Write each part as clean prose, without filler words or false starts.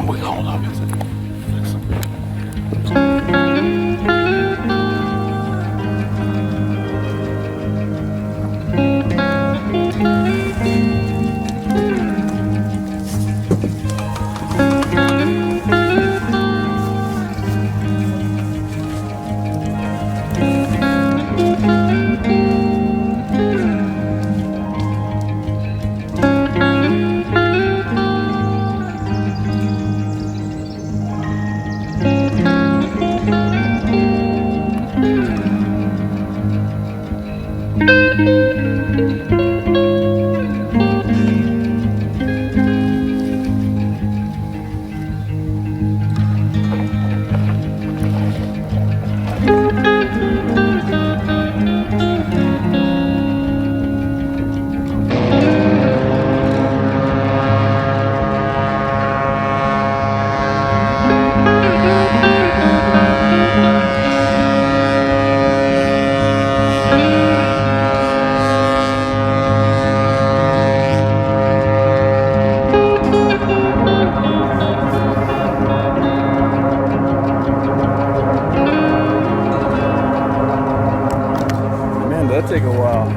we hold up, is it? Man, that'd take a while.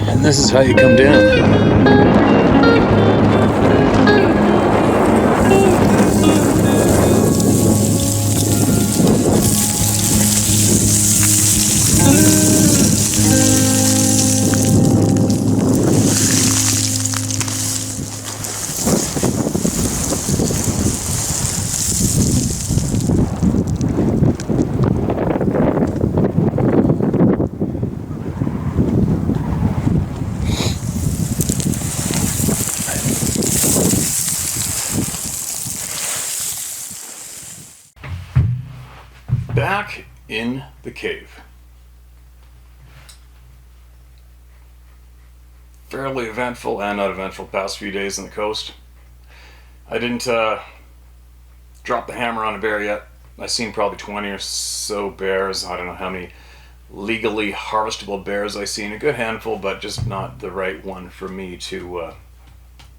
And this is how you come down. Back in the cave. Fairly eventful and not eventful past few days on the coast. I didn't drop the hammer on a bear yet. I've seen probably 20 or so bears. I don't know how many legally harvestable bears I've seen. A good handful, but just not the right one for me to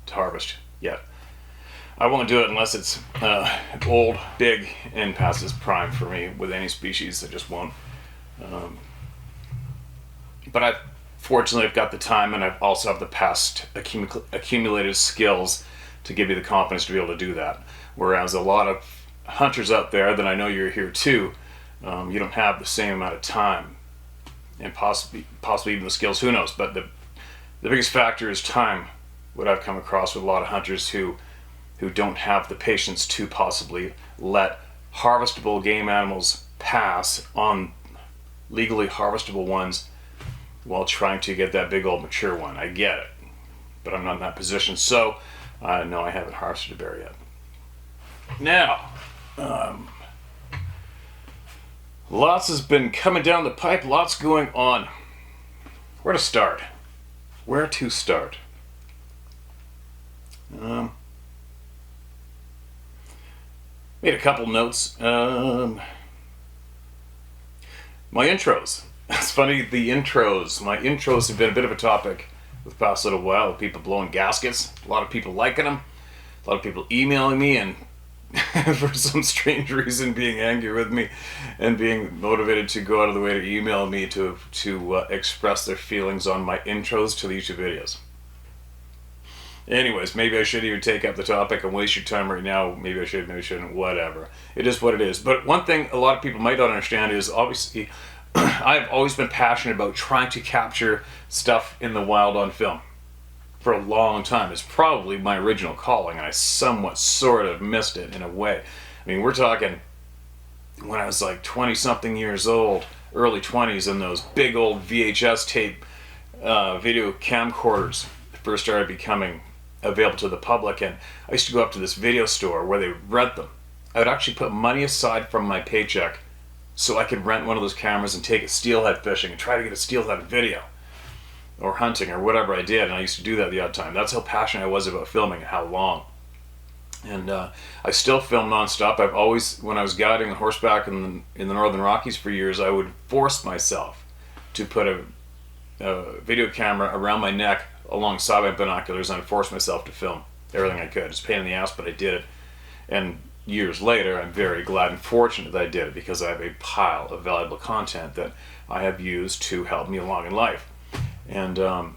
harvest yet. I won't do it unless it's old, big, and past its prime for me with any species. I just won't. But I've fortunately got the time, and I've also have the past accumulated skills to give you the confidence to be able to do that. Whereas a lot of hunters out there, that I know you're here too, you don't have the same amount of time, and possibly even the skills. Who knows? But the biggest factor is time. What I've come across with a lot of hunters who don't have the patience to possibly let harvestable game animals pass on legally harvestable ones while trying to get that big old mature one. I get it, but I'm not in that position. So, no, I haven't harvested a bear yet. Now, lots has been coming down the pipe, lots going on. Where to start? Made a couple notes. My intros. It's funny, my intros have been a bit of a topic with the past little while. People blowing gaskets, a lot of people liking them, a lot of people emailing me and for some strange reason being angry with me and being motivated to go out of the way to email me to express their feelings on my intros to the YouTube videos. Anyways, maybe I shouldn't even take up the topic and waste your time right now. Maybe I should, maybe I shouldn't, whatever. It is what it is. But one thing a lot of people might not understand is, obviously, I've always been passionate about trying to capture stuff in the wild on film for a long time. It's probably my original calling, and I somewhat sort of missed it in a way. I mean, we're talking when I was like 20-something years old, early 20s, and those big old VHS tape video camcorders, first started becoming available to the public, and I used to go up to this video store where they would rent them. I would actually put money aside from my paycheck so I could rent one of those cameras and take it steelhead fishing and try to get a steelhead video or hunting or whatever I did. And I used to do that the odd time. That's how passionate I was about filming and how long. And I still film nonstop. I've always, when I was guiding on horseback in the Northern Rockies for years, I would force myself to put a video camera around my neck alongside my binoculars, and I'd force myself to film everything I could. It's a pain in the ass, but I did it. And years later, I'm very glad and fortunate that I did it, because I have a pile of valuable content that I have used to help me along in life. And I'm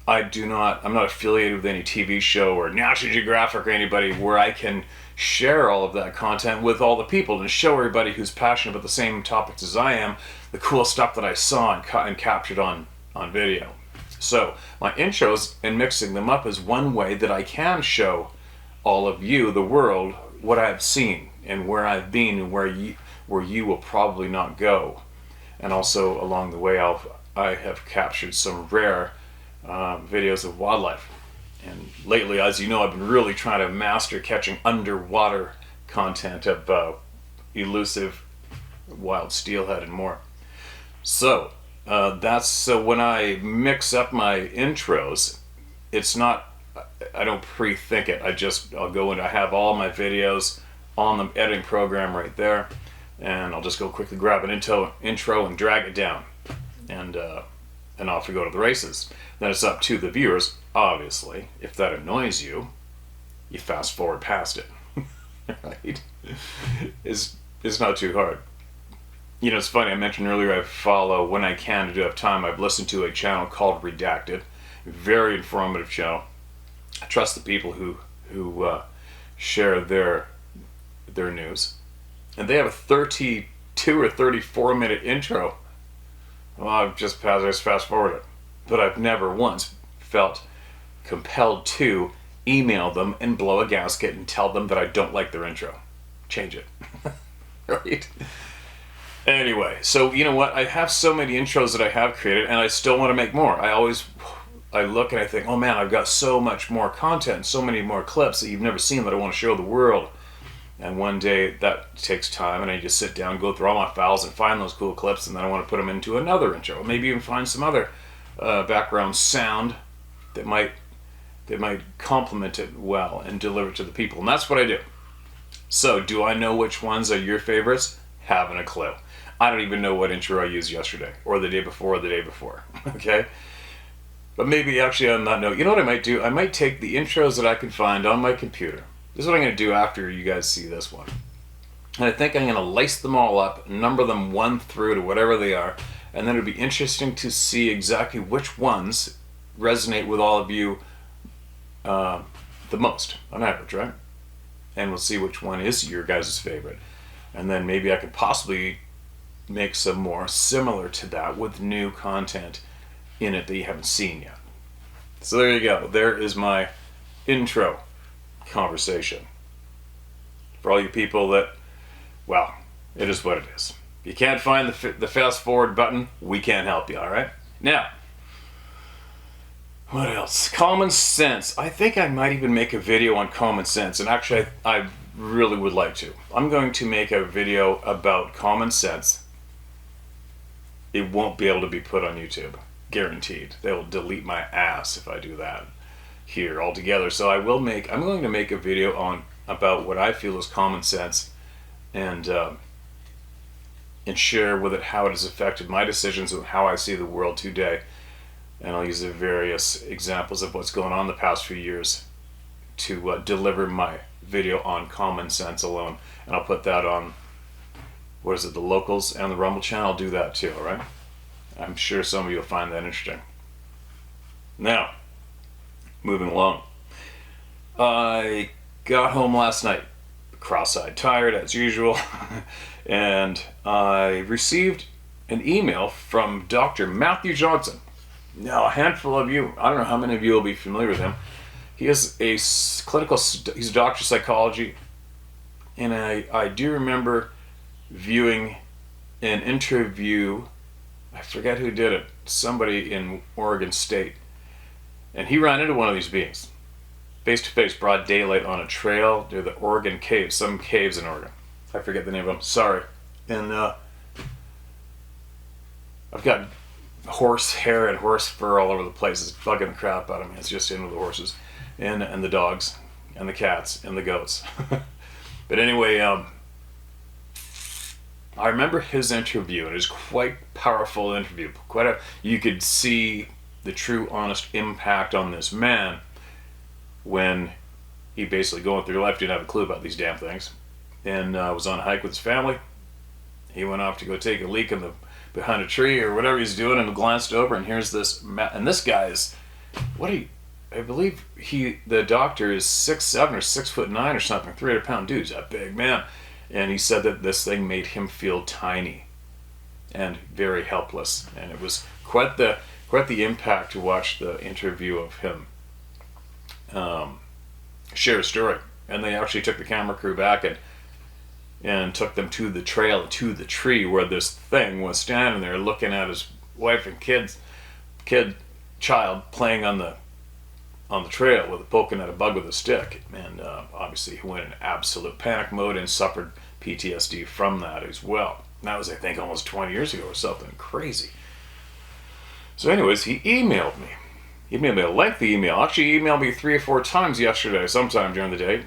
not affiliated with any TV show or National Geographic or anybody where I can share all of that content with all the people and show everybody who's passionate about the same topics as I am the cool stuff that I saw and captured on video. So my intros and mixing them up is one way that I can show all of you, the world, what I've seen and where I've been and where you will probably not go. And also along the way I have captured some rare videos of wildlife. And lately, as you know, I've been really trying to master catching underwater content of elusive wild steelhead and more. So so when I mix up my intros, it's not, I don't pre-think it. I'll go in, I have all my videos on the editing program right there, and I'll just go quickly grab an intro and drag it down, and off we go to the races. Then it's up to the viewers, obviously. If that annoys you, you fast forward past it. Right? It's not too hard. You know, it's funny, I mentioned earlier I follow, when I can, to have time, I've listened to a channel called Redacted. Very informative channel. I trust the people who share their news. And they have a 32 or 34 minute intro. Well, I just fast forward it. But I've never once felt compelled to email them and blow a gasket and tell them that I don't like their intro. Change it. Right? Anyway, so you know what? I have so many intros that I have created, and I still want to make more. I look and I think, oh man, I've got so much more content, so many more clips that you've never seen that I want to show the world. And one day that takes time, and I just sit down, go through all my files and find those cool clips, and then I want to put them into another intro. Maybe even find some other background sound that might complement it well and deliver it to the people. And that's what I do. So do I know which ones are your favorites? Haven't a clue. I don't even know what intro I used yesterday or the day before or the day before. Okay? But maybe actually on that note, you know what I might do? I might take the intros that I can find on my computer. This is what I'm going to do after you guys see this one. And I think I'm going to lace them all up, number them 1 through to whatever they are, and then it'll be interesting to see exactly which ones resonate with all of you the most, on average, right? And we'll see which one is your guys' favorite. And then maybe I could possibly make some more similar to that with new content in it that you haven't seen yet. So there you go. There is my intro conversation. For all you people that, well, it is what it is. If you can't find the fast forward button, we can't help you, all right? Now, what else? Common sense. I think I might even make a video on common sense, and actually I really would like to. I'm going to make a video about common sense. It won't be able to be put on YouTube. Guaranteed. They will delete my ass if I do that here altogether. So I'm going to make a video about what I feel is common sense, and share with it how it has affected my decisions and how I see the world today. And I'll use the various examples of what's going on the past few years to deliver my video on common sense alone. And I'll put that on, the Locals and the Rumble channel. I'll do that too, alright? I'm sure some of you will find that interesting. Now, moving along. I got home last night, cross-eyed, tired as usual, and I received an email from Dr. Matthew Johnson. Now, a handful of you, I don't know how many of you will be familiar with him. He is he's a doctor of psychology, and I do remember viewing an interview, I forget who did it, somebody in Oregon State, And he ran into one of these beings, face to face, broad daylight on a trail near the Oregon caves, some caves in Oregon. I forget the name of them, sorry. And I've got horse hair and horse fur all over the place. It's bugging the crap out of me. It's just in with the horses and the dogs and the cats and the goats. But anyway, I remember his interview, and it was quite powerful interview. You could see the true, honest impact on this man when he basically going through life didn't have a clue about these damn things, and was on a hike with his family. He went off to go take a leak behind a tree or whatever he's doing, and glanced over, and here's this and this guy is I believe the doctor is 6'7" or 6'9" or something, 300-pound dude. He's a big man. And he said that this thing made him feel tiny and very helpless. And it was quite the impact to watch the interview of him share a story. And they actually took the camera crew back and took them to the trail, to the tree where this thing was standing there looking at his wife and child playing on the trail with poking at a bug with a stick. And obviously he went in absolute panic mode and suffered PTSD from that as well. And that was, I think, almost 20 years ago or something crazy. So anyways, he emailed me. He made me a lengthy email. Actually, he emailed me 3 or 4 times yesterday, sometime during the day.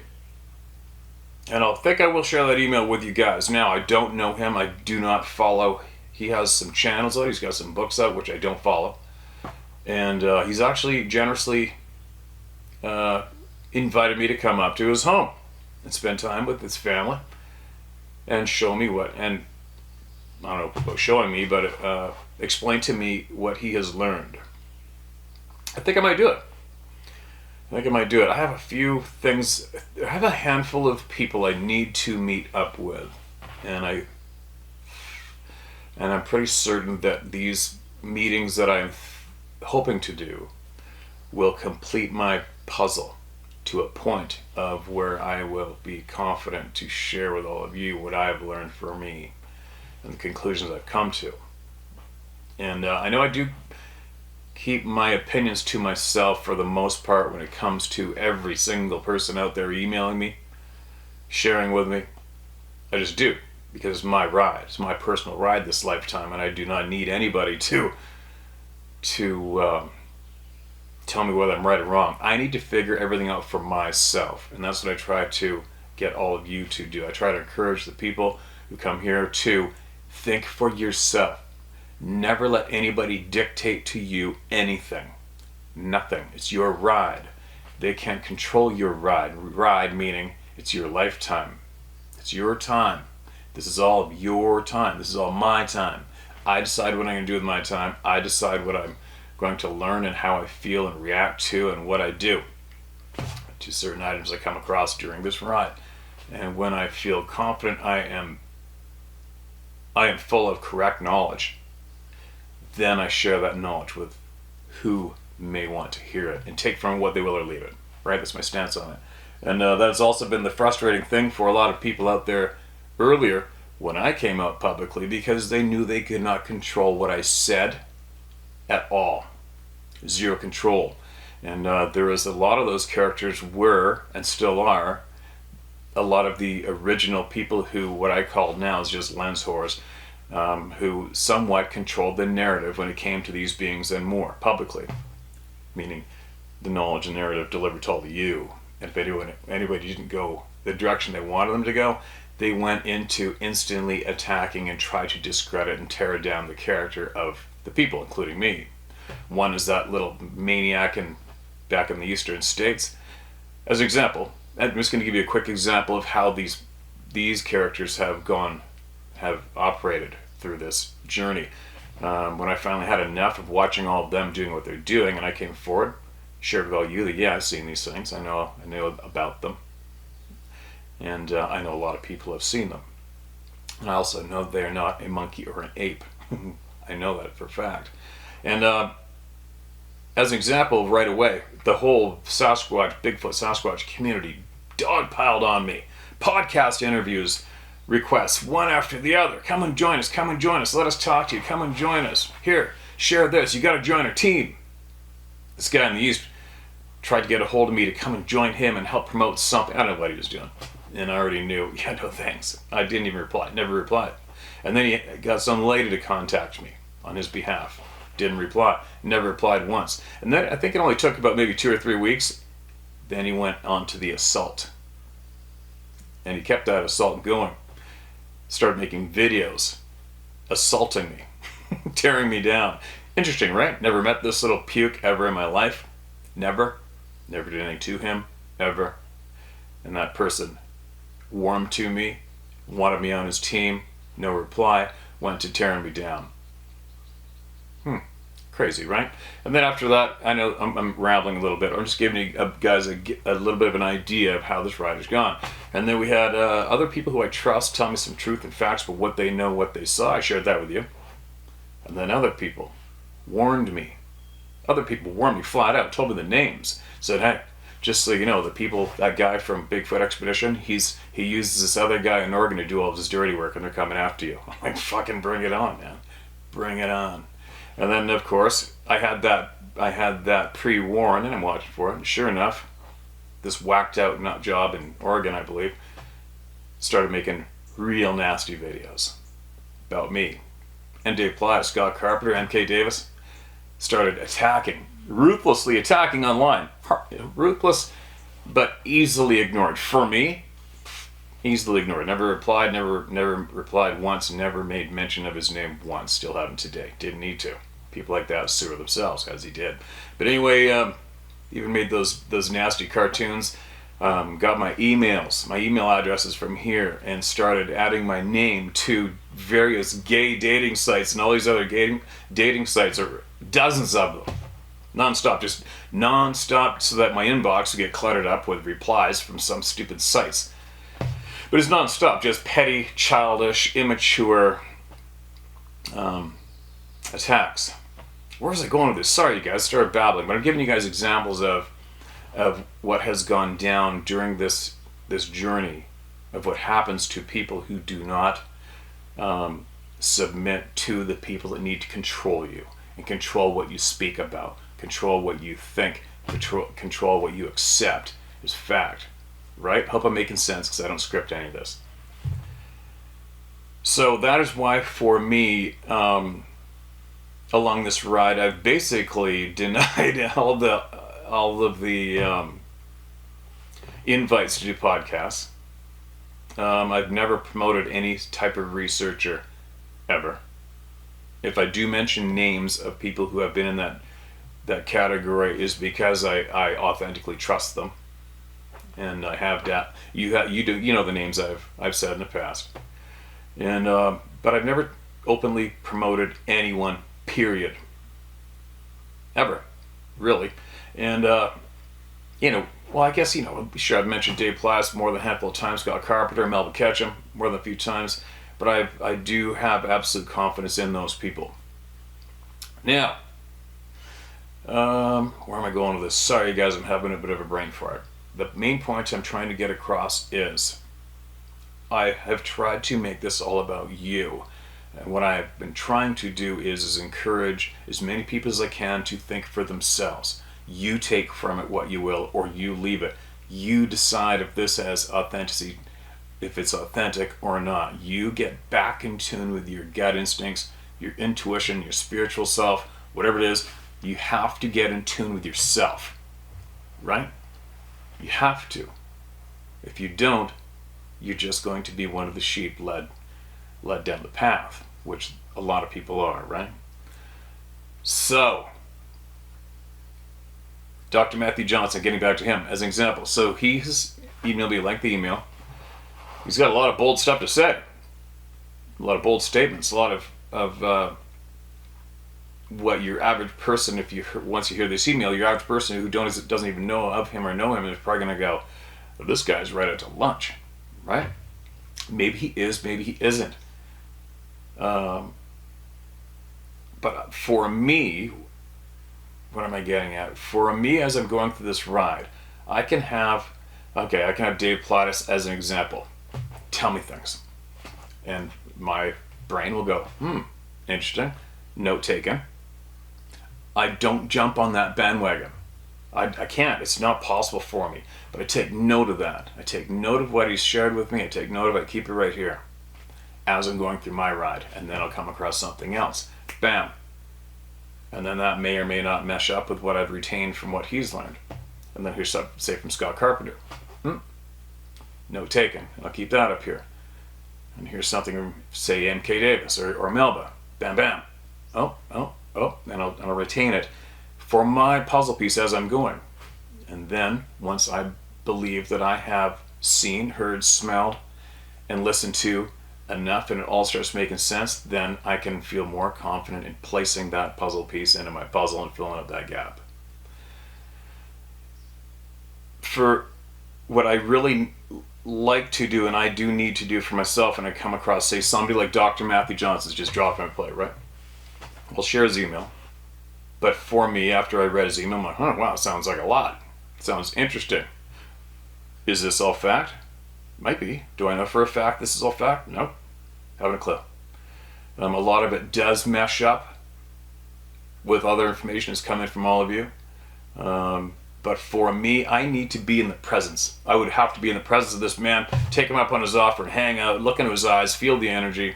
And I think I will share that email with you guys. Now, I don't know him. I do not follow. He has some channels out. He's got some books out, which I don't follow. And he's actually generously invited me to come up to his home and spend time with his family and show me and I don't know about showing me, but explain to me what he has learned. I think I might do it. I have a few things. I have a handful of people I need to meet up with, and I'm pretty certain that these meetings that I'm hoping to do will complete my puzzle to a point of where I will be confident to share with all of you what I have learned for me and the conclusions I've come to. And I know I do keep my opinions to myself for the most part when it comes to every single person out there emailing me, sharing with me. I just do, because it's my ride. It's my personal ride this lifetime, and I do not need anybody to tell me whether I'm right or wrong. I need to figure everything out for myself, and that's what I try to get all of you to do. I try to encourage the people who come here to think for yourself. Never let anybody dictate to you anything. Nothing. It's your ride. They can't control your ride. Ride meaning it's your lifetime. It's your time. This is all of your time. This is all my time. I decide what I'm going to do with my time. I decide what I'm going to learn and how I feel and react to and what I do to certain items I come across during this ride. And when I feel confident I am full of correct knowledge, then I share that knowledge with who may want to hear it and take from what they will or leave it. Right? That's my stance on it. And that's also been the frustrating thing for a lot of people out there earlier when I came out publicly, because they knew they could not control what I said at all. Zero control. And there was a lot of those characters were, and still are, a lot of the original people who, what I call now is just lens whores, who somewhat controlled the narrative when it came to these beings and more, publicly. Meaning the knowledge and narrative delivered to all of you. And if anybody didn't go the direction they wanted them to go, they went into instantly attacking and tried to discredit and tear down the character of the people, including me. One is that little maniac back in the eastern states. As an example, I'm just going to give you a quick example of how these characters have operated through this journey. When I finally had enough of watching all of them doing what they're doing, and I came forward, shared with all you that I've seen these things. I know about them, and I know a lot of people have seen them. And I also know they are not a monkey or an ape. I know that for a fact. And as an example, right away, the whole Bigfoot Sasquatch community dogpiled on me. Podcast interviews, requests, one after the other. Come and join us, let us talk to you, come and join us. Here, share this, you gotta join our team. This guy in the East tried to get a hold of me to come and join him and help promote something. I don't know what he was doing. And I already knew, yeah, no thanks. I didn't even reply, never replied. And then he got some lady to contact me on his behalf. Didn't reply, never replied once. And then I think it only took about maybe 2 or 3 weeks. Then he went on to the assault. And he kept that assault going. Started making videos, assaulting me, tearing me down. Interesting, right? Never met this little puke ever in my life. Never. Never did anything to him, ever. And that person warmed to me, wanted me on his team, no reply, went to tearing me down. Crazy, right? And then after that, I know I'm rambling a little bit. I'm just giving you guys a little bit of an idea of how this ride has gone. And then we had other people who I trust tell me some truth and facts about what they know, what they saw. I shared that with you. And then other people warned me. Other people warned me flat out, told me the names. Said, hey, just so you know, that guy from Bigfoot Expedition, he uses this other guy in Oregon to do all of his dirty work, and they're coming after you. I'm like, fucking bring it on, man. Bring it on. And then, of course, I had that pre-warned, and I'm watching for it. And sure enough, this whacked out nut job in Oregon, I believe, started making real nasty videos about me. And Dave Platt, Scott Carpenter, MK Davis started ruthlessly attacking online. Ruthless, but easily ignored. For me, easily ignored. Never replied, never replied once, never made mention of his name once. Still haven't today. Didn't need to. People like that sue themselves, as he did. But anyway, even made those nasty cartoons. Got my email addresses from here, and started adding my name to various gay dating sites and all these other dating sites, or dozens of them. Just non-stop, so that my inbox would get cluttered up with replies from some stupid sites. But it's non-stop, just petty, childish, immature attacks. Where was I going with this? Sorry, you guys, started babbling, but I'm giving you guys examples of what has gone down during this journey, of what happens to people who do not submit to the people that need to control you and control what you speak about, control what you think, control what you accept as fact. Right? Hope I'm making sense, because I don't script any of this. So that is why, for me, along this ride, I've basically denied all of the invites to do podcasts. I've never promoted any type of researcher, ever. If I do mention names of people who have been in that category, is because I authentically trust them. And I have that. You know the names I've said in the past, and but I've never openly promoted anyone. Period. Ever, really. And well, I guess sure, I've mentioned Dave Platt more than a handful of times. Scott Carpenter, Melvin Ketchum more than a few times, but I do have absolute confidence in those people. Now, where am I going with this? Sorry, you guys, I'm having a bit of a brain fart. The main point I'm trying to get across is I have tried to make this all about you. And what I've been trying to do is encourage as many people as I can to think for themselves. You take from it what you will, or you leave it. You decide if this has authenticity, if it's authentic or not. You get back in tune with your gut instincts, your intuition, your spiritual self, whatever it is. You have to get in tune with yourself, right? You have to. If you don't, you're just going to be one of the sheep led down the path, which a lot of people are, right? So, Dr. Matthew Johnson, getting back to him as an example. So he has emailed me a lengthy email. He's got a lot of bold stuff to say. A lot of bold statements. A lot of what your average person, once you hear this email, your average person who doesn't even know of him or know him is probably going to go, well, this guy's right out to lunch, right? Maybe he is, maybe he isn't. But for me, what am I getting at? For me, as I'm going through this ride, I can have Dave Plattis as an example. Tell me things. And my brain will go, interesting, note taken. I don't jump on that bandwagon. I can't. It's not possible for me. But I take note of that. I take note of what he's shared with me. I take note of it. I keep it right here as I'm going through my ride. And then I'll come across something else. Bam. And then that may or may not mesh up with what I've retained from what he's learned. And then here's something, say, from Scott Carpenter. Note taken. I'll keep that up here. And here's something from, say, M.K. Davis or Melba. Bam, bam. Oh. And I'll retain it for my puzzle piece as I'm going. And then, once I believe that I have seen, heard, smelled, and listened to enough and it all starts making sense, then I can feel more confident in placing that puzzle piece into my puzzle and filling up that gap. For what I really like to do, and I do need to do for myself, and I come across, say, somebody like Dr. Matthew Johnson's just dropping a play, right? I'll share his email. But for me, after I read his email, I'm like, wow, sounds like a lot. Sounds interesting. Is this all fact? Might be. Do I know for a fact this is all fact? Nope. Haven't a clue. A lot of it does mesh up with other information that's coming from all of you. But for me, I need to be in the presence. I would have to be in the presence of this man, take him up on his offer, and hang out, look into his eyes, feel the energy,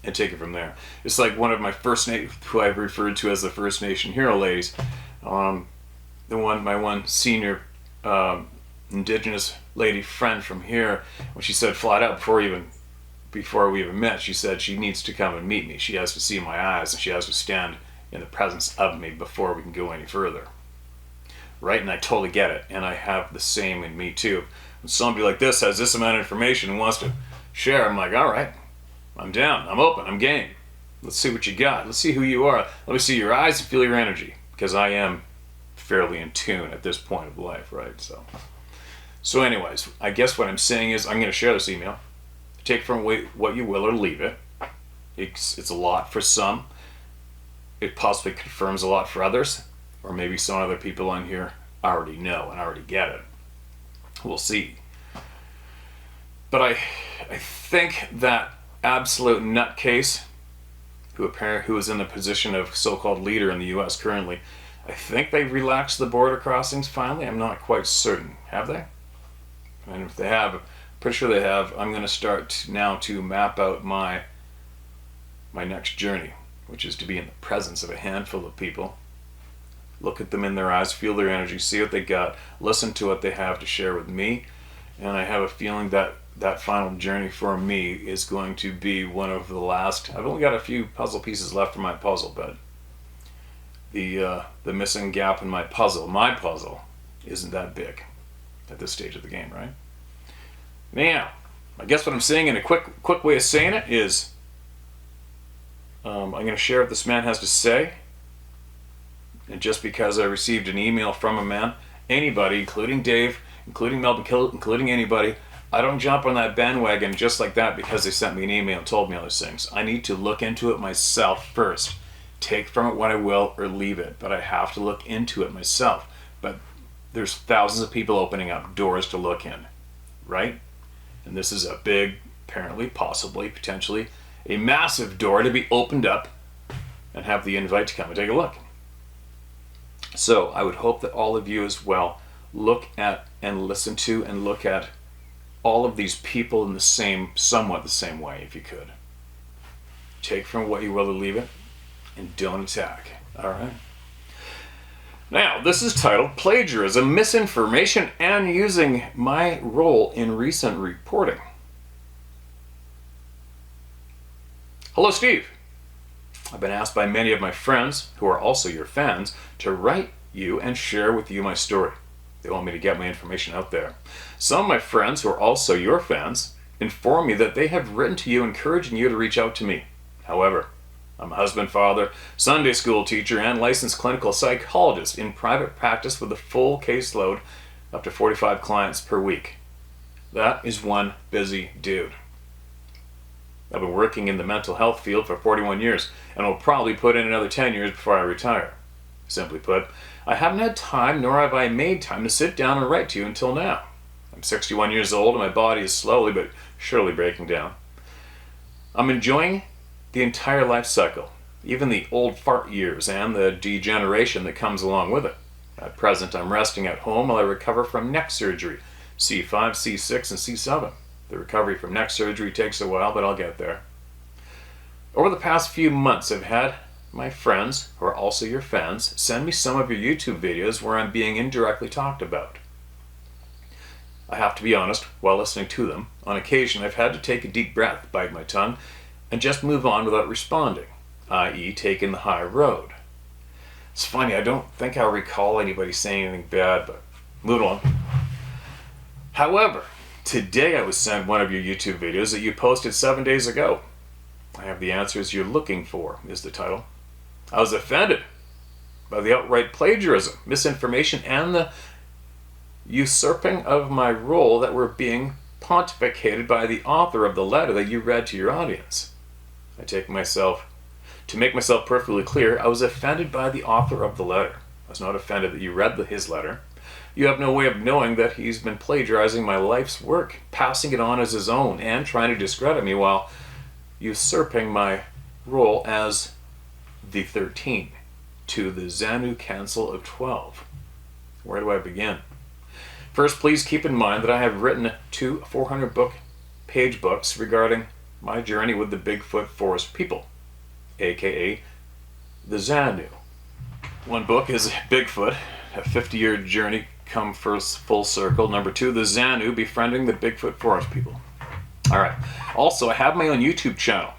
and take it from there. It's like one of my who I've referred to as the First Nation hero ladies. My one senior Indigenous lady friend from here, when she said flat out before we even met, she said she needs to come and meet me. She has to see my eyes and she has to stand in the presence of me before we can go any further. Right? And I totally get it. And I have the same in me too. When somebody like this has this amount of information and wants to share, I'm like, all right, I'm down, I'm open, I'm game. Let's see what you got. Let's see who you are. Let me see your eyes and feel your energy. Because I am fairly in tune at this point of life, right? So anyways, I guess what I'm saying is I'm going to share this email. Take from what you will or leave it. It's a lot for some. It possibly confirms a lot for others. Or maybe some other people on here already know and already get it. We'll see. But I think that absolute nutcase who is in the position of so-called leader in the U.S. currently, I think they've relaxed the border crossings finally. I'm not quite certain. Have they? And if they have, I'm pretty sure they have. I'm going to start now to map out my next journey, which is to be in the presence of a handful of people. Look at them in their eyes, feel their energy, see what they got, listen to what they have to share with me. And I have a feeling that that final journey for me is going to be one of the last. I've only got a few puzzle pieces left for my puzzle, but the missing gap in my puzzle isn't that big at this stage of the game, right? Now, I guess what I'm saying in a quick way of saying it is I'm going to share what this man has to say. And just because I received an email from a man, anybody, including Dave, including Melvin Kill, including anybody, I don't jump on that bandwagon just like that because they sent me an email and told me all those things. I need to look into it myself first. Take from it what I will or leave it, but I have to look into it myself. But there's thousands of people opening up doors to look in, right? And this is a big, apparently, possibly, potentially, a massive door to be opened up and have the invite to come and take a look. So I would hope that all of you as well look at and listen to and look at all of these people in somewhat the same way, if you could. Take from what you will or leave it, and don't attack. All right? Now, this is titled Plagiarism, Misinformation, and Using My Role in Recent Reporting. Hello, Steve. I've been asked by many of my friends, who are also your fans, to write you and share with you my story. They want me to get my information out there. Some of my friends, who are also your fans, inform me that they have written to you encouraging you to reach out to me. However, I'm a husband, father, Sunday school teacher, and licensed clinical psychologist in private practice with a full caseload up to 45 clients per week. That is one busy dude. I've been working in the mental health field for 41 years and will probably put in another 10 years before I retire. Simply put, I haven't had time, nor have I made time to sit down and write to you until now. I'm 61 years old and my body is slowly but surely breaking down. I'm enjoying the entire life cycle, even the old fart years and the degeneration that comes along with it. At present, I'm resting at home while I recover from neck surgery, C5, C6, and C7. The recovery from neck surgery takes a while, but I'll get there. Over the past few months, I've had my friends, who are also your fans, send me some of your YouTube videos where I'm being indirectly talked about. I have to be honest, while listening to them, on occasion I've had to take a deep breath, bite my tongue, and just move on without responding, i.e. taking the high road. It's funny, I don't think I recall anybody saying anything bad, but move on. However, today I was sent one of your YouTube videos that you posted 7 days ago. I have the answers you're looking for, is the title. I was offended by the outright plagiarism, misinformation, and the usurping of my role that were being pontificated by the author of the letter that you read to your audience. To make myself perfectly clear, I was offended by the author of the letter. I was not offended that you read his letter. You have no way of knowing that he's been plagiarizing my life's work, passing it on as his own, and trying to discredit me while usurping my role as the 13 to the Xanu Council of 12. Where do I begin? First, please keep in mind that I have written 2 400-page books regarding my journey with the Bigfoot Forest people, aka the Xanu. One book is Bigfoot, a 50-year journey come first full circle. Number 2, the Xanu, befriending the Bigfoot Forest people. Alright, also I have my own YouTube channel,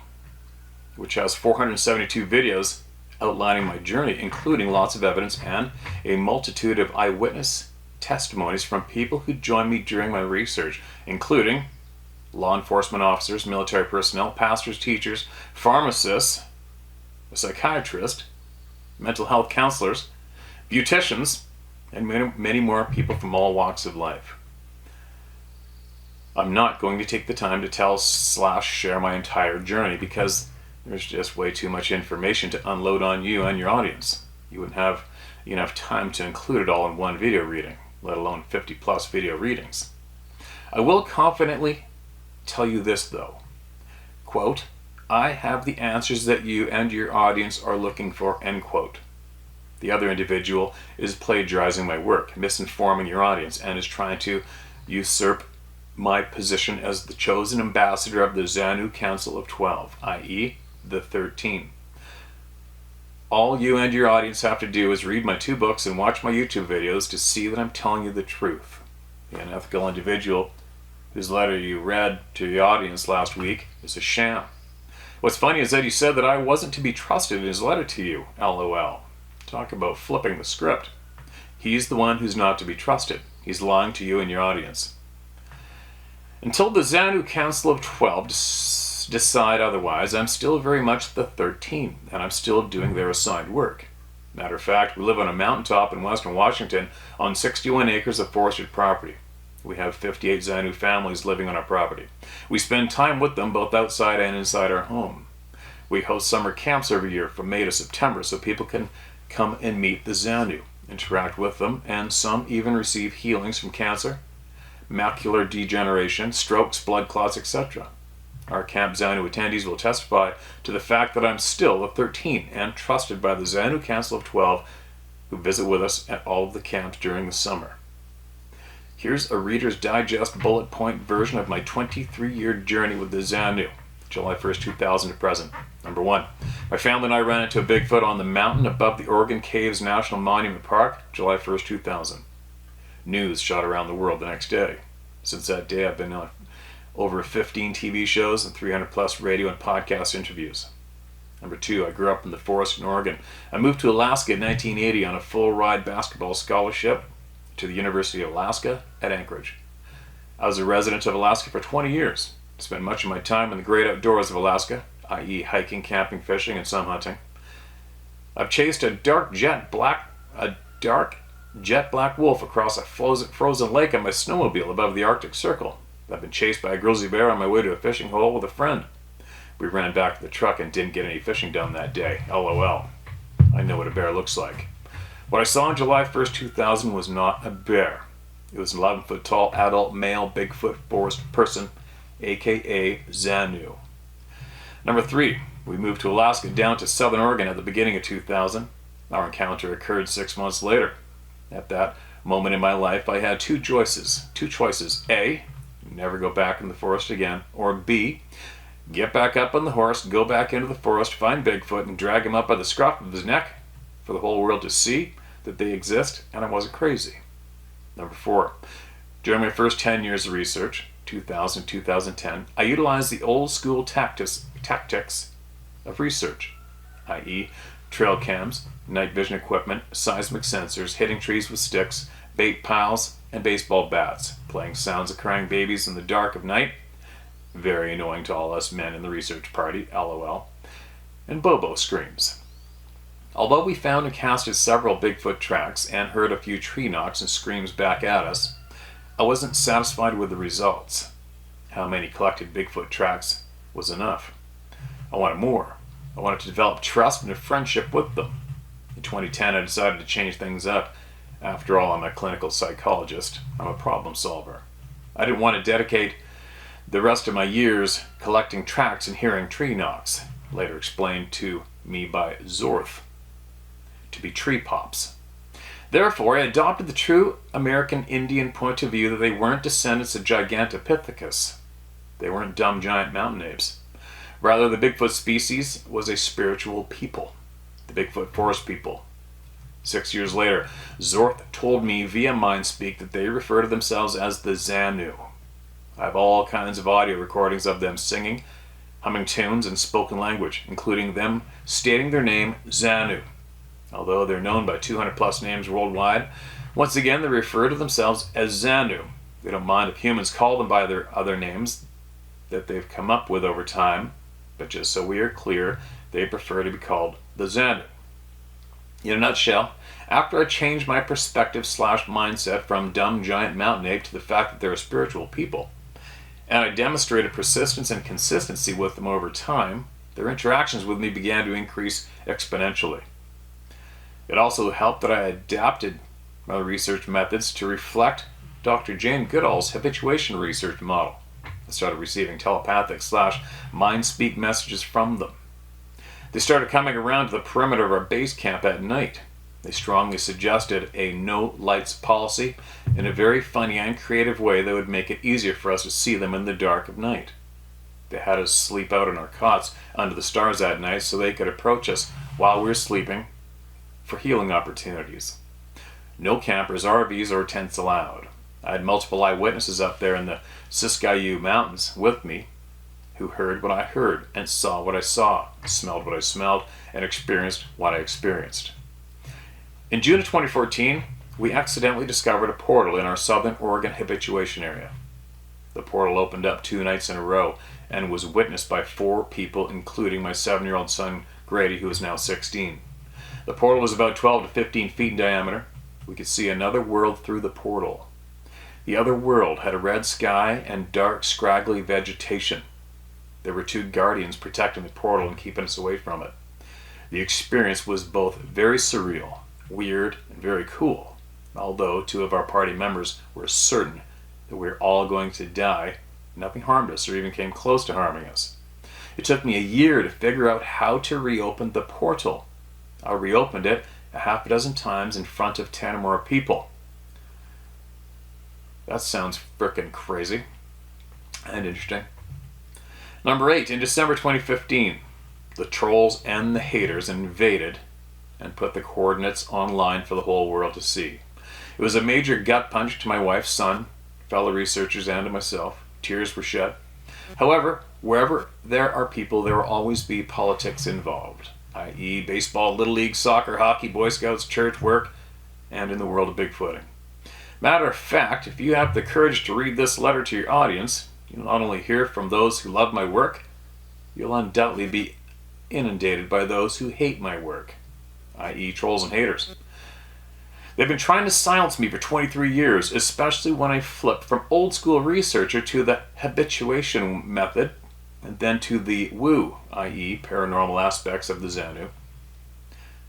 which has 472 videos outlining my journey, including lots of evidence and a multitude of eyewitness testimonies from people who joined me during my research, including law enforcement officers, military personnel, pastors, teachers, pharmacists, a psychiatrist, mental health counselors, beauticians, and many more people from all walks of life. I'm not going to take the time to tell/share my entire journey because there's just way too much information to unload on you and your audience. You wouldn't have enough time to include it all in one video reading, let alone 50 plus video readings. I will confidently tell you this though. Quote, I have the answers that you and your audience are looking for, end quote. The other individual is plagiarizing my work, misinforming your audience, and is trying to usurp my position as the chosen ambassador of the Xanu Council of 12, i.e. the 13. All you and your audience have to do is read my 2 books and watch my YouTube videos to see that I'm telling you the truth. The unethical individual whose letter you read to the audience last week is a sham. What's funny is that he said that I wasn't to be trusted in his letter to you, LOL. Talk about flipping the script. He's the one who's not to be trusted. He's lying to you and your audience. Until the Xanu Council of 12 decide otherwise, I'm still very much the 13, and I'm still doing their assigned work. Matter of fact, we live on a mountaintop in western Washington on 61 acres of forested property. We have 58 Xanu families living on our property. We spend time with them both outside and inside our home. We host summer camps every year from May to September so people can come and meet the Xanu, interact with them, and some even receive healings from cancer, macular degeneration, strokes, blood clots, etc. Our Camp Xanu attendees will testify to the fact that I'm still the 13 and trusted by the Xanu Council of 12 who visit with us at all of the camps during the summer. Here's a Reader's Digest bullet point version of my 23-year journey with the Xanu, July 1st, 2000 to present. Number 1. My family and I ran into a Bigfoot on the mountain above the Oregon Caves National Monument Park, July 1st, 2000. News shot around the world the next day. Since that day, I've been on over 15 TV shows and 300 plus radio and podcast interviews. Number 2, I grew up in the forest in Oregon. I moved to Alaska in 1980 on a full-ride basketball scholarship to the University of Alaska at Anchorage. I was a resident of Alaska for 20 years. Spent much of my time in the great outdoors of Alaska, i.e. hiking, camping, fishing, and some hunting. I've chased a dark jet black wolf across a frozen lake on my snowmobile above the Arctic Circle. I've been chased by a grizzly bear on my way to a fishing hole with a friend. We ran back to the truck and didn't get any fishing done that day. LOL. I know what a bear looks like. What I saw on July 1st, 2000 was not a bear. It was an 11-foot tall adult male Bigfoot forest person, aka Xanu. Number 3, we moved to Alaska down to Southern Oregon at the beginning of 2000. Our encounter occurred 6 months later. At that moment in my life, I had two choices. A, never go back in the forest again, or B, get back up on the horse, go back into the forest, find Bigfoot, and drag him up by the scruff of his neck for the whole world to see that they exist, and I wasn't crazy. Number 4, during my first 10 years of research, 2000-2010, I utilized the old school tactics of research, i.e. trail cams, night vision equipment, seismic sensors, hitting trees with sticks, bait piles, and baseball bats, playing sounds of crying babies in the dark of night, very annoying to all us men in the research party, lol, and Bobo screams. Although we found and casted several Bigfoot tracks and heard a few tree knocks and screams back at us, I wasn't satisfied with the results. How many collected Bigfoot tracks was enough? I wanted more. I wanted to develop trust and a friendship with them. In 2010, I decided to change things up. After all, I'm a clinical psychologist. I'm a problem solver. I didn't want to dedicate the rest of my years collecting tracks and hearing tree knocks, later explained to me by Zorth, to be tree pops. Therefore, I adopted the true American Indian point of view that they weren't descendants of Gigantopithecus. They weren't dumb giant mountain apes. Rather, the Bigfoot species was a spiritual people, the Bigfoot forest people. 6 years later, Zorth told me via Mindspeak that they refer to themselves as the Zanu. I have all kinds of audio recordings of them singing, humming tunes, and spoken language, including them stating their name, Zanu. Although they're known by 200 plus names worldwide, once again they refer to themselves as Zanu. They don't mind if humans call them by their other names that they've come up with over time, but just so we are clear, they prefer to be called the Zanu. In a nutshell, after I changed my perspective/mindset from dumb giant mountain ape to the fact that they're a spiritual people, and I demonstrated persistence and consistency with them over time, their interactions with me began to increase exponentially. It also helped that I adapted my research methods to reflect Dr. Jane Goodall's habituation research model. I started receiving telepathic/mind-speak messages from them. They started coming around to the perimeter of our base camp at night. They strongly suggested a no-lights policy in a very funny and creative way that would make it easier for us to see them in the dark of night. They had us sleep out in our cots under the stars at night so they could approach us while we were sleeping for healing opportunities. No campers, RVs, or tents allowed. I had multiple eyewitnesses up there in the Siskiyou Mountains with me who heard what I heard and saw what I saw, smelled what I smelled, and experienced what I experienced. In June of 2014, we accidentally discovered a portal in our southern Oregon habituation area. The portal opened up 2 nights in a row and was witnessed by 4 people, including my 7-year-old son Grady, who is now 16. The portal was about 12 to 15 feet in diameter. We could see another world through the portal. The other world had a red sky and dark, scraggly vegetation. There were 2 guardians protecting the portal and keeping us away from it. The experience was both very surreal, weird, and very cool. Although 2 of our party members were certain that we were all going to die, nothing harmed us or even came close to harming us. It took me a year to figure out how to reopen the portal. I reopened it a half a dozen times in front of 10 or more people. That sounds frickin' crazy and interesting. Number 8, in December 2015, the trolls and the haters invaded and put the coordinates online for the whole world to see. It was a major gut punch to my wife, son, fellow researchers, and to myself. Tears were shed. However, wherever there are people, there will always be politics involved, i.e. baseball, little league, soccer, hockey, Boy Scouts, church, work, and in the world of Bigfooting. Matter of fact, if you have the courage to read this letter to your audience, you'll not only hear from those who love my work, you'll undoubtedly be inundated by those who hate my work, i.e. trolls and haters. They've been trying to silence me for 23 years, especially when I flipped from old school researcher to the habituation method, and then to the woo, i.e. paranormal aspects of the Zanu.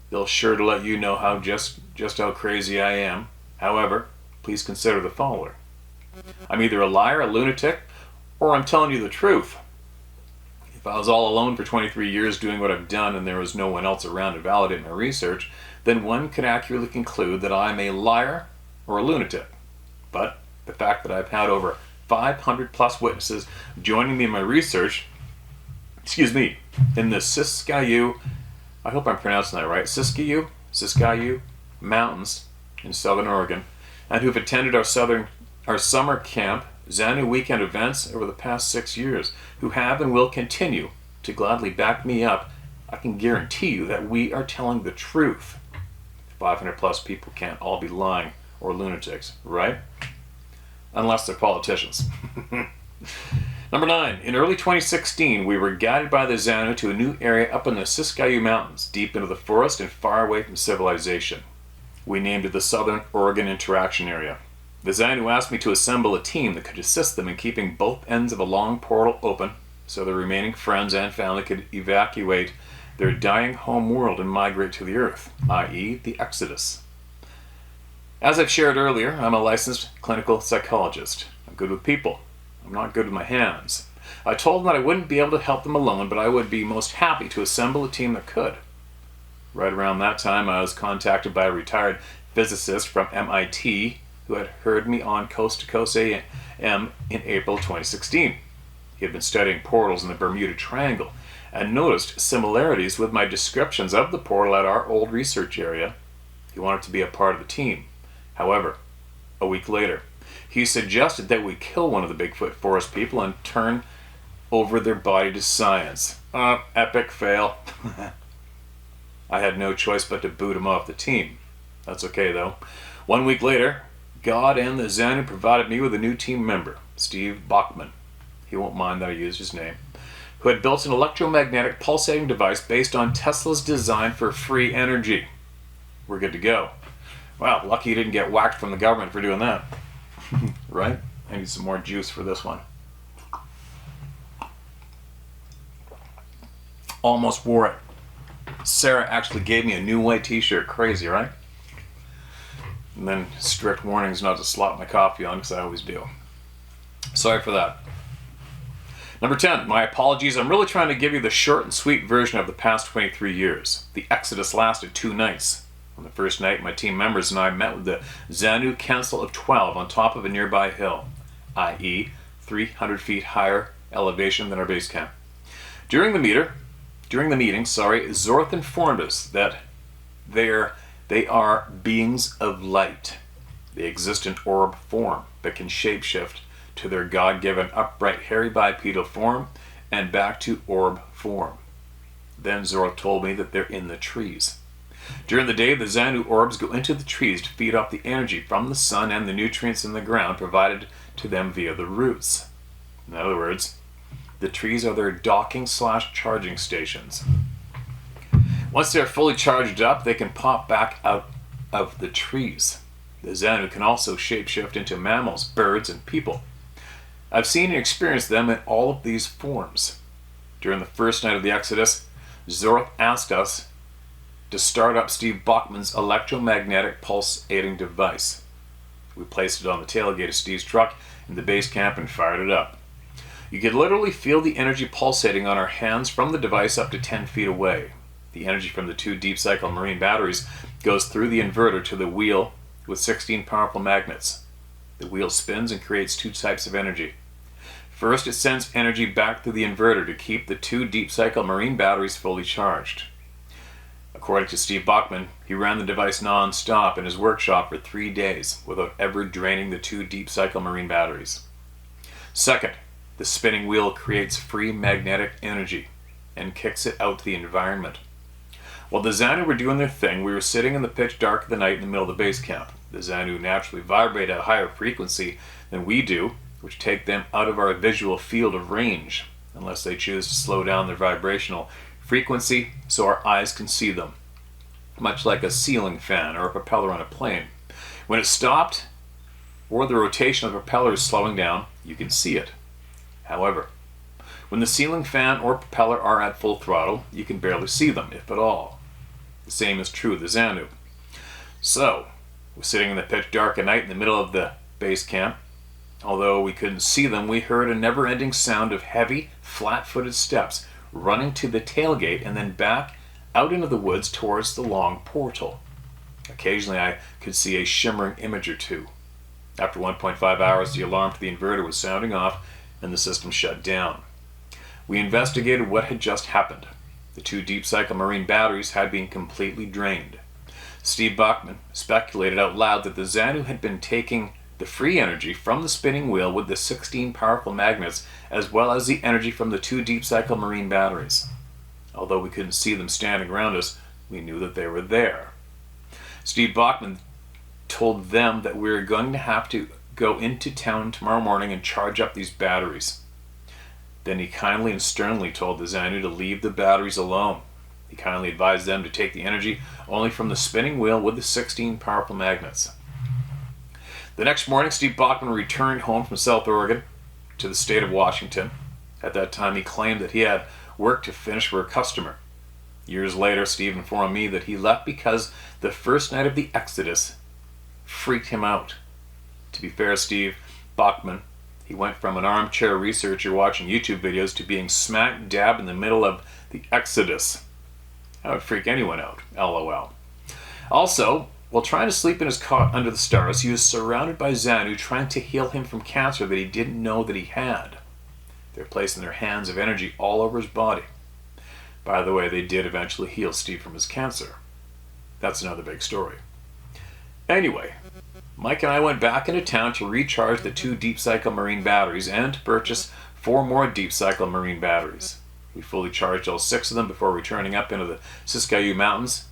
They'll sure to let you know how just how crazy I am. However, please consider the following. I'm either a liar, a lunatic, or I'm telling you the truth. If I was all alone for 23 years doing what I've done and there was no one else around to validate my research, then one could accurately conclude that I'm a liar or a lunatic. But the fact that I've had over 500 plus witnesses joining me in my research, in the Siskiyou, I hope I'm pronouncing that right, Siskiyou Mountains in Southern Oregon, and who've attended our summer camp Xanu weekend events over the past 6 years, who have and will continue to gladly back me up, I can guarantee you that we are telling the truth. 500 plus people can't all be lying or lunatics, right? Unless they're politicians. Number 9. In early 2016, we were guided by the Xanu to a new area up in the Siskiyou Mountains, deep into the forest and far away from civilization. We named it the Southern Oregon Interaction Area. The Xanu asked me to assemble a team that could assist them in keeping both ends of a long portal open so their remaining friends and family could evacuate their dying home world and migrate to the Earth, i.e. the Exodus. As I've shared earlier, I'm a licensed clinical psychologist. I'm good with people. I'm not good with my hands. I told them that I wouldn't be able to help them alone, but I would be most happy to assemble a team that could. Right around that time, I was contacted by a retired physicist from MIT who had heard me on Coast to Coast AM in April 2016. He had been studying portals in the Bermuda Triangle and noticed similarities with my descriptions of the portal at our old research area. He wanted to be a part of the team. However, a week later, he suggested that we kill one of the Bigfoot forest people and turn over their body to science. Epic fail. I had no choice but to boot him off the team. That's okay though. 1 week later, God and the Xanu provided me with a new team member, Steve Bachman. He won't mind that I use his name. Who had built an electromagnetic pulsating device based on Tesla's design for free energy. We're good to go. Wow, lucky you didn't get whacked from the government for doing that. Right? I need some more juice for this one. Almost wore it. Sarah actually gave me a new white t-shirt. Crazy, right? And then strict warnings not to slop my coffee on, because I always do. Sorry for that. Number 10, my apologies. I'm really trying to give you the short and sweet version of the past 23 years. The Exodus lasted 2 nights. On the first night, my team members and I met with the Xanu Council of 12 on top of a nearby hill, i.e. 300 feet higher elevation than our base camp. During the meeting, Zorth informed us that they are beings of light. They exist in orb form, but can shapeshift to their God-given upright hairy bipedal form and back to orb form. Then Zorth told me that they're in the trees. During the day, the Xanu orbs go into the trees to feed off the energy from the sun and the nutrients in the ground provided to them via the roots. In other words, the trees are their docking/charging stations. Once they're fully charged up, they can pop back out of the trees. The Xanu can also shapeshift into mammals, birds, and people. I've seen and experienced them in all of these forms. During the first night of the Exodus, Zorth asked us to start up Steve Bachman's electromagnetic pulsating device. We placed it on the tailgate of Steve's truck in the base camp and fired it up. You could literally feel the energy pulsating on our hands from the device up to 10 feet away. The energy from the 2 deep cycle marine batteries goes through the inverter to the wheel with 16 powerful magnets. The wheel spins and creates 2 types of energy. First, it sends energy back through the inverter to keep the 2 deep cycle marine batteries fully charged. According to Steve Bachman, he ran the device non-stop in his workshop for 3 days without ever draining the 2 deep cycle marine batteries. Second, the spinning wheel creates free magnetic energy and kicks it out to the environment. While the Xanu were doing their thing, we were sitting in the pitch dark of the night in the middle of the base camp. The Xanu naturally vibrate at a higher frequency than we do, which take them out of our visual field of range, unless they choose to slow down their vibrational frequency so our eyes can see them, much like a ceiling fan or a propeller on a plane. When it stopped, or the rotation of the propeller is slowing down, you can see it. However, when the ceiling fan or propeller are at full throttle, you can barely see them, if at all. The same is true of the Xanu. So, we're sitting in the pitch dark at night in the middle of the base camp. Although we couldn't see them, we heard a never-ending sound of heavy, flat-footed steps running to the tailgate and then back out into the woods towards the long portal. Occasionally I could see a shimmering image or two. After 1.5 hours, the alarm for the inverter was sounding off and the system shut down. We investigated what had just happened. The 2 deep cycle marine batteries had been completely drained. Steve Bachman speculated out loud that the Xanu had been taking the free energy from the spinning wheel with the 16 powerful magnets, as well as the energy from the 2 deep cycle marine batteries. Although we couldn't see them standing around us, we knew that they were there. Steve Bachman told them that we were going to have to go into town tomorrow morning and charge up these batteries. Then he kindly and sternly told the Xanu to leave the batteries alone. He kindly advised them to take the energy only from the spinning wheel with the 16 powerful magnets. The next morning, Steve Bachman returned home from South Oregon to the state of Washington. At that time, he claimed that he had work to finish for a customer. Years later, Steve informed me that he left because the first night of the Exodus freaked him out. To be fair, Steve Bachman, he went from an armchair researcher watching YouTube videos to being smack dab in the middle of the Exodus. That would freak anyone out, LOL. Also, while trying to sleep in his cot under the stars, he was surrounded by Xanu trying to heal him from cancer that he didn't know that he had. They were placing their hands of energy all over his body. By the way, they did eventually heal Steve from his cancer. That's another big story. Anyway, Mike and I went back into town to recharge the 2 deep cycle marine batteries and to purchase 4 more deep cycle marine batteries. We fully charged all 6 of them before returning up into the Siskiyou Mountains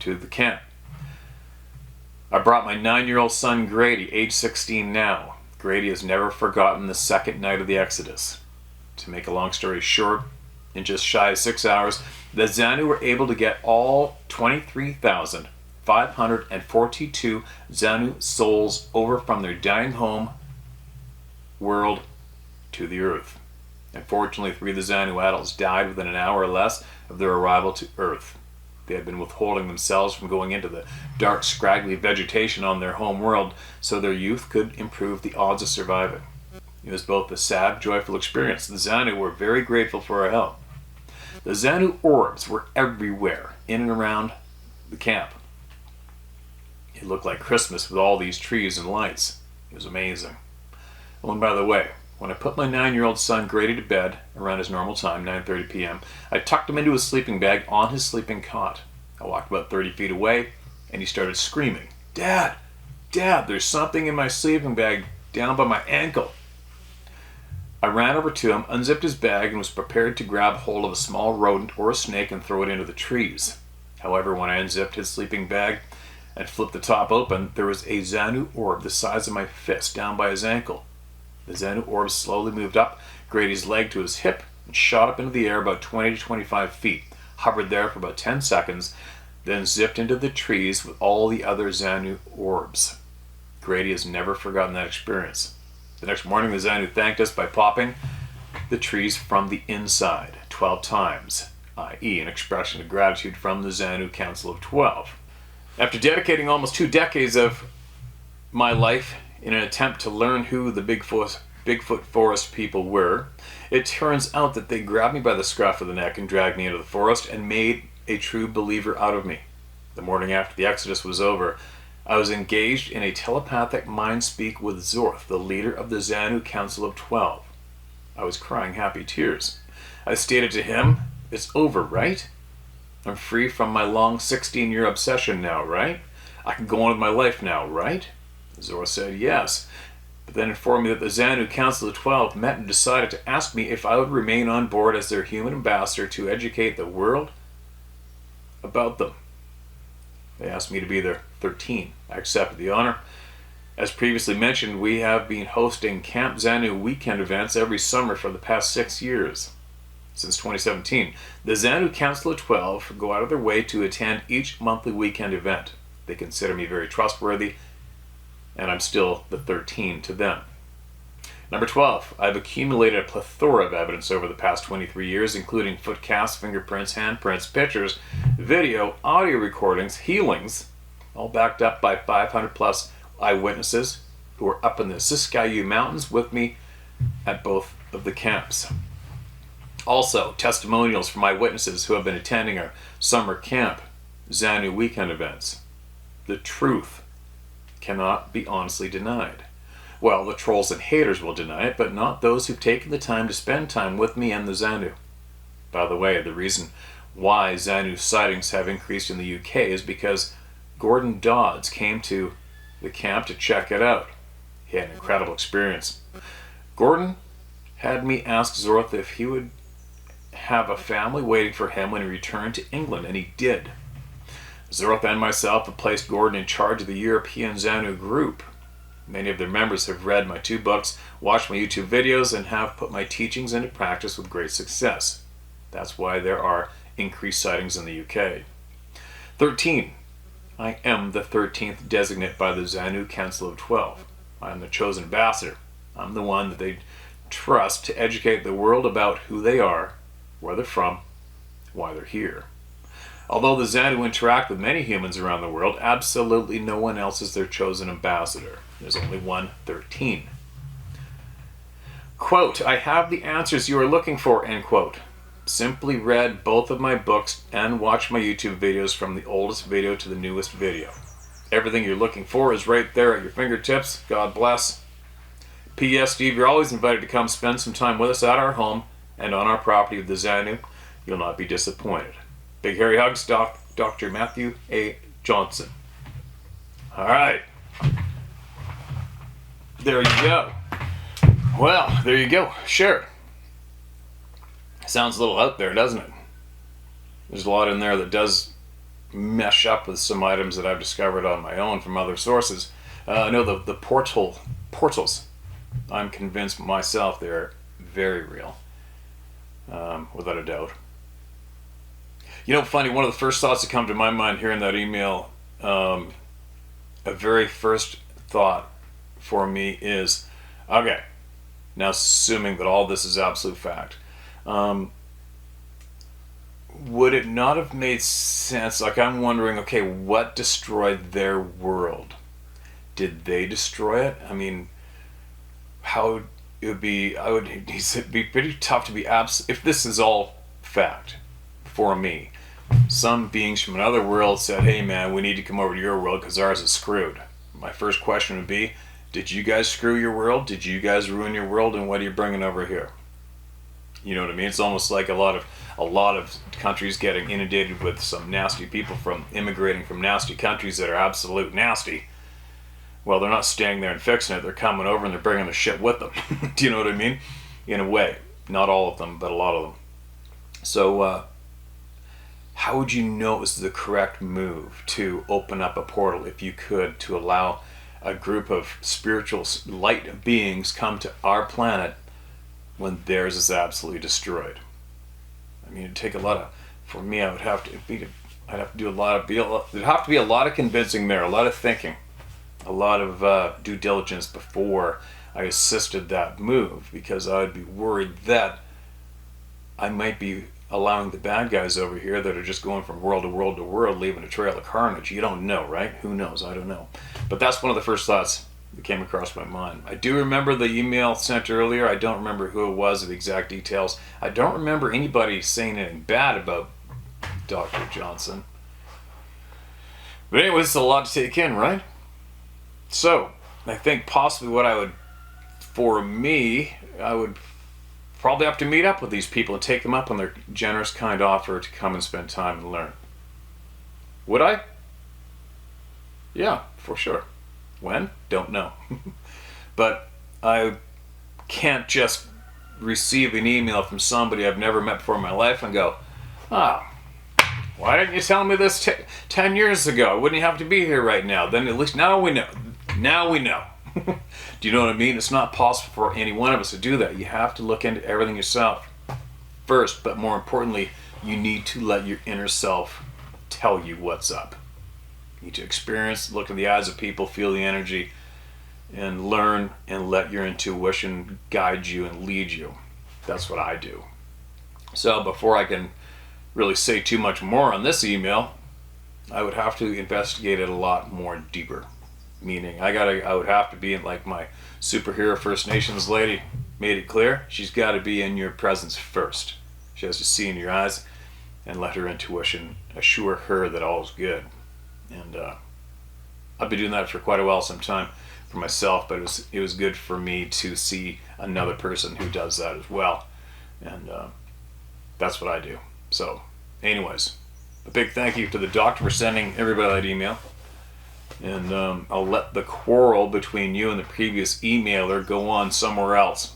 to the camp. I brought my 9-year-old son Grady, age 16 now. Grady has never forgotten the second night of the Exodus. To make a long story short, in just shy of 6 hours, the Xanu were able to get all 23,542 Xanu souls over from their dying home world to the Earth. Unfortunately, 3 of the Xanu adults died within an hour or less of their arrival to Earth. They had been withholding themselves from going into the dark, scraggly vegetation on their home world so their youth could improve the odds of surviving. It was both a sad, joyful experience. The Xanu were very grateful for our help. The Xanu orbs were everywhere, in and around the camp. It looked like Christmas with all these trees and lights. It was amazing. Oh, and by the way, when I put my 9-year-old son Grady to bed around his normal time, 9:30 p.m., I tucked him into his sleeping bag on his sleeping cot. I walked about 30 feet away, and he started screaming, "Dad! Dad, there's something in my sleeping bag down by my ankle." I ran over to him, unzipped his bag, and was prepared to grab hold of a small rodent or a snake and throw it into the trees. However, when I unzipped his sleeping bag and flipped the top open, there was a Xanu orb the size of my fist down by his ankle. The Xanu orb slowly moved up Grady's leg to his hip and shot up into the air about 20 to 25 feet, hovered there for about 10 seconds, then zipped into the trees with all the other Xanu orbs. Grady has never forgotten that experience. The next morning, the Xanu thanked us by popping the trees from the inside 12 times, i.e. an expression of gratitude from the Xanu Council of 12. After dedicating almost 2 decades of my life in an attempt to learn who the Bigfoot Forest people were, it turns out that they grabbed me by the scruff of the neck and dragged me into the forest and made a true believer out of me. The morning after the Exodus was over, I was engaged in a telepathic mind speak with Zorth, the leader of the Xanu Council of 12. I was crying happy tears. I stated to him, "It's over, right? I'm free from my long 16-year obsession now, right? I can go on with my life now, right?" Zorth said yes, but then informed me that the Xanu Council of 12 met and decided to ask me if I would remain on board as their human ambassador to educate the world about them. They asked me to be their 13. I accepted the honor. As previously mentioned, we have been hosting Camp Xanu weekend events every summer for the past 6 years. Since 2017, the Xanu Council of 12 go out of their way to attend each monthly weekend event. They consider me very trustworthy, and I'm still the 13 to them. Number 12, I've accumulated a plethora of evidence over the past 23 years, including foot casts, fingerprints, handprints, pictures, video, audio recordings, healings, all backed up by 500 plus eyewitnesses who were up in the Siskiyou Mountains with me at both of the camps. Also, testimonials from eyewitnesses who have been attending our summer camp, Xanu weekend events. The truth cannot be honestly denied. Well, the trolls and haters will deny it, but not those who've taken the time to spend time with me and the Xanu. By the way, the reason why Xanu sightings have increased in the UK is because Gordon Dodds came to the camp to check it out. He had an incredible experience. Gordon had me ask Zorth if he would have a family waiting for him when he returned to England, and he did. Zorth and myself have placed Gordon in charge of the European Xanu group. Many of their members have read my 2 books, watched my YouTube videos, and have put my teachings into practice with great success. That's why there are increased sightings in the UK. 13. I am the 13th designate by the Xanu Council of 12. I am the chosen ambassador. I'm the one that they trust to educate the world about who they are, where they're from, why they're here. Although the Xanu interact with many humans around the world, absolutely no one else is their chosen ambassador. There's only one 13. Quote, I have the answers you are looking for, end quote. Simply read both of my books and watch my YouTube videos from the oldest video to the newest video. Everything you're looking for is right there at your fingertips. God bless. P.S. Steve, you're always invited to come spend some time with us at our home and on our property with the Xanu. You'll not be disappointed. Big hairy hugs, Dr. Matthew A. Johnson. All right. There you go. Well, there you go. Sure. Sounds a little out there, doesn't it? There's a lot in there that does mesh up with some items that I've discovered on my own from other sources. I know the portals, I'm convinced myself they're very real, without a doubt. You know, funny, one of the first thoughts that come to my mind hearing that email, a very first thought for me is, okay, now assuming that all this is absolute fact, would it not have made sense? Like, I'm wondering, okay, what destroyed their world? Did they destroy it? I mean, how it would be, it'd be pretty tough to be if this is all fact for me. Some beings from another world said, hey man, we need to come over to your world because ours is screwed. My first question would be, did you guys screw your world? Did you guys ruin your world? And what are you bringing over here? You know what I mean? It's almost like a lot of countries getting inundated with some nasty people from immigrating from nasty countries that are absolute nasty. Well, they're not staying there and fixing it. They're coming over and they're bringing the shit with them. Do you know what I mean? In a way. Not all of them, but a lot of them. So, how would you know it was the correct move to open up a portal, if you could, to allow a group of spiritual light beings come to our planet when theirs is absolutely destroyed? I mean, it'd take a lot of, for me, I'd have to do a lot of, there'd have to be a lot of convincing there, a lot of thinking, a lot of due diligence before I assisted that move, because I would be worried that I might be allowing the bad guys over here that are just going from world to world to world, leaving a trail of carnage. You don't know, right? Who knows? I don't know. But that's one of the first thoughts that came across my mind. I do remember the email sent earlier. I don't remember who it was or the exact details. I don't remember anybody saying anything bad about Dr. Johnson. But anyways, it's a lot to take in, right? So, I think possibly what I would probably have to meet up with these people and take them up on their generous, kind offer to come and spend time and learn. Would I? Yeah, for sure. When? Don't know. But I can't just receive an email from somebody I've never met before in my life and go, why didn't you tell me this 10 years ago? I wouldn't have to be here right now. Then at least now we know. Now we know. Do you know what I mean? It's not possible for any one of us to do that. You have to look into everything yourself first, but more importantly, you need to let your inner self tell you what's up. You need to experience, look in the eyes of people, feel the energy, and learn and let your intuition guide you and lead you. That's what I do. So before I can really say too much more on this email, I would have to investigate it a lot more deeper. Meaning, I would have to be in, like my superhero First Nations lady made it clear, she's got to be in your presence first. She has to see in your eyes and let her intuition assure her that all is good. And I've been doing that for quite a while, some time for myself, but it was good for me to see another person who does that as well. And that's what I do. So, anyways, a big thank you to the doctor for sending everybody that email. And I'll let the quarrel between you and the previous emailer go on somewhere else.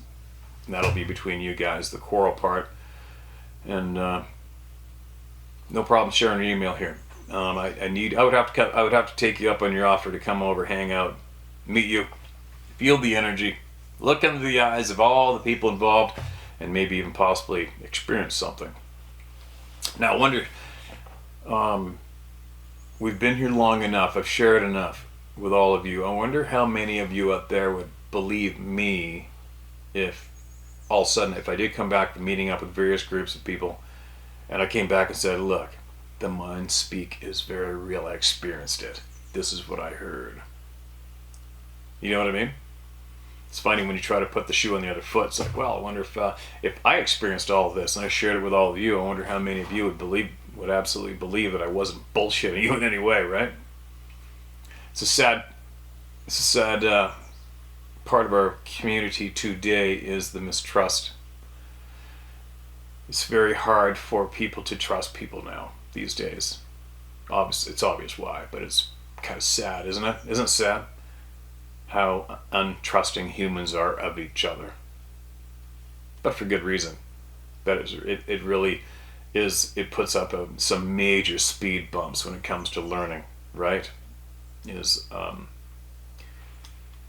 And that'll be between you guys, the quarrel part. And no problem sharing your email here. I would have to take you up on your offer to come over, hang out, meet you, feel the energy, look into the eyes of all the people involved, and maybe even possibly experience something. Now, I wonder, we've been here long enough, I've shared enough with all of you. I wonder how many of you out there would believe me if all of a sudden, if I did come back from meeting up with various groups of people, and I came back and said, look, the mind speak is very real, I experienced it. This is what I heard. You know what I mean? It's funny when you try to put the shoe on the other foot. It's like, well, I wonder if I experienced all of this and I shared it with all of you, I wonder how many of you would absolutely believe that I wasn't bullshitting you in any way, right? It's a sad part of our community today is the mistrust. It's very hard for people to trust people now these days. Obviously, it's obvious why, but it's kind of sad, isn't it? Isn't it sad how untrusting humans are of each other? But for good reason. It really is. It puts up some major speed bumps when it comes to learning, right?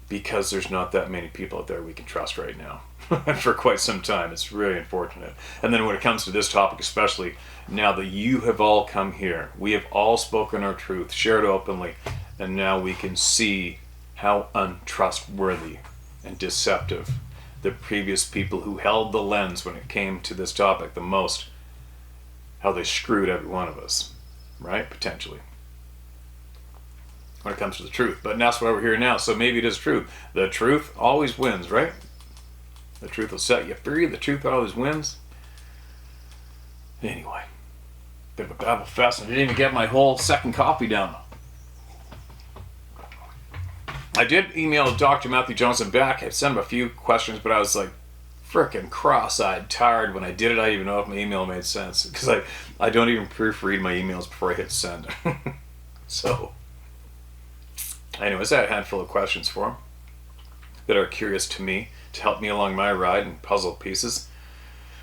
Because there's not that many people out there we can trust right now. And for quite some time, it's really unfortunate. And then when it comes to this topic especially, now that you have all come here, we have all spoken our truth, shared openly, and now we can see how untrustworthy and deceptive the previous people who held the lens when it came to this topic the most, how they screwed every one of us, right? Potentially. When it comes to the truth. But that's why we're here now, so maybe it is true. The truth always wins, right? The truth will set you free. The truth always wins. Anyway, bit of a babble fest. I didn't even get my whole second coffee down. I did email Dr. Matthew Johnson back. I sent him a few questions, but I was like frickin' cross-eyed, tired when I did it. I didn't even know if my email made sense because I don't even proofread my emails before I hit send. So, anyways, I had a handful of questions for him that are curious to me to help me along my ride and puzzle pieces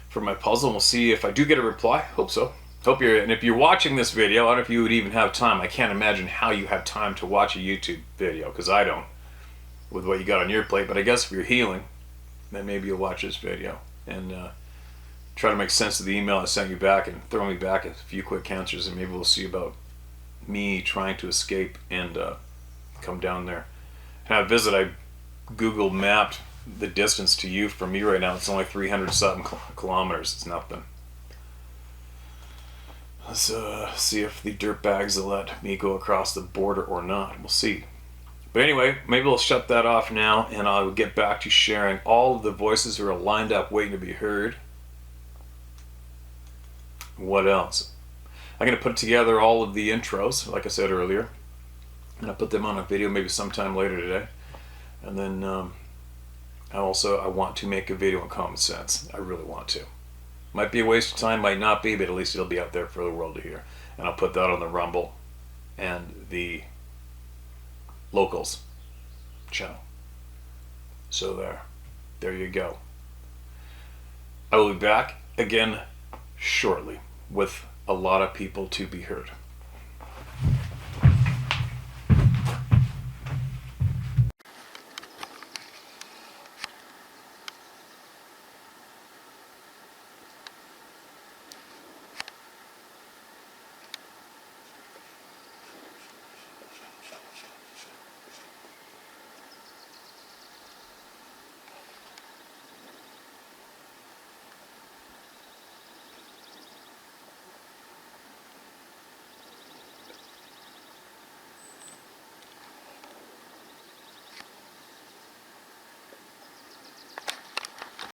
for my puzzle. We'll see if I do get a reply. Hope so. And if you're watching this video, I don't know if you would even have time. I can't imagine how you have time to watch a YouTube video, because I don't, with what you got on your plate. But I guess if you're healing, then maybe you'll watch this video and try to make sense of the email I sent you back and throw me back a few quick answers, and maybe we'll see about me trying to escape and come down there. And I Google mapped the distance to you from me right now. It's only 300 something kilometers. It's nothing. Let's see if the dirtbags will let me go across the border or not. We'll see. But anyway, maybe we'll shut that off now, and I'll get back to sharing all of the voices who are lined up waiting to be heard. What else? I'm going to put together all of the intros, like I said earlier. And I'll put them on a video maybe sometime later today. And then I want to make a video on common sense. I really want to. Might be a waste of time, might not be, but at least it'll be out there for the world to hear. And I'll put that on the Rumble and the Locals channel. So there you go. I will be back again shortly with a lot of people to be heard.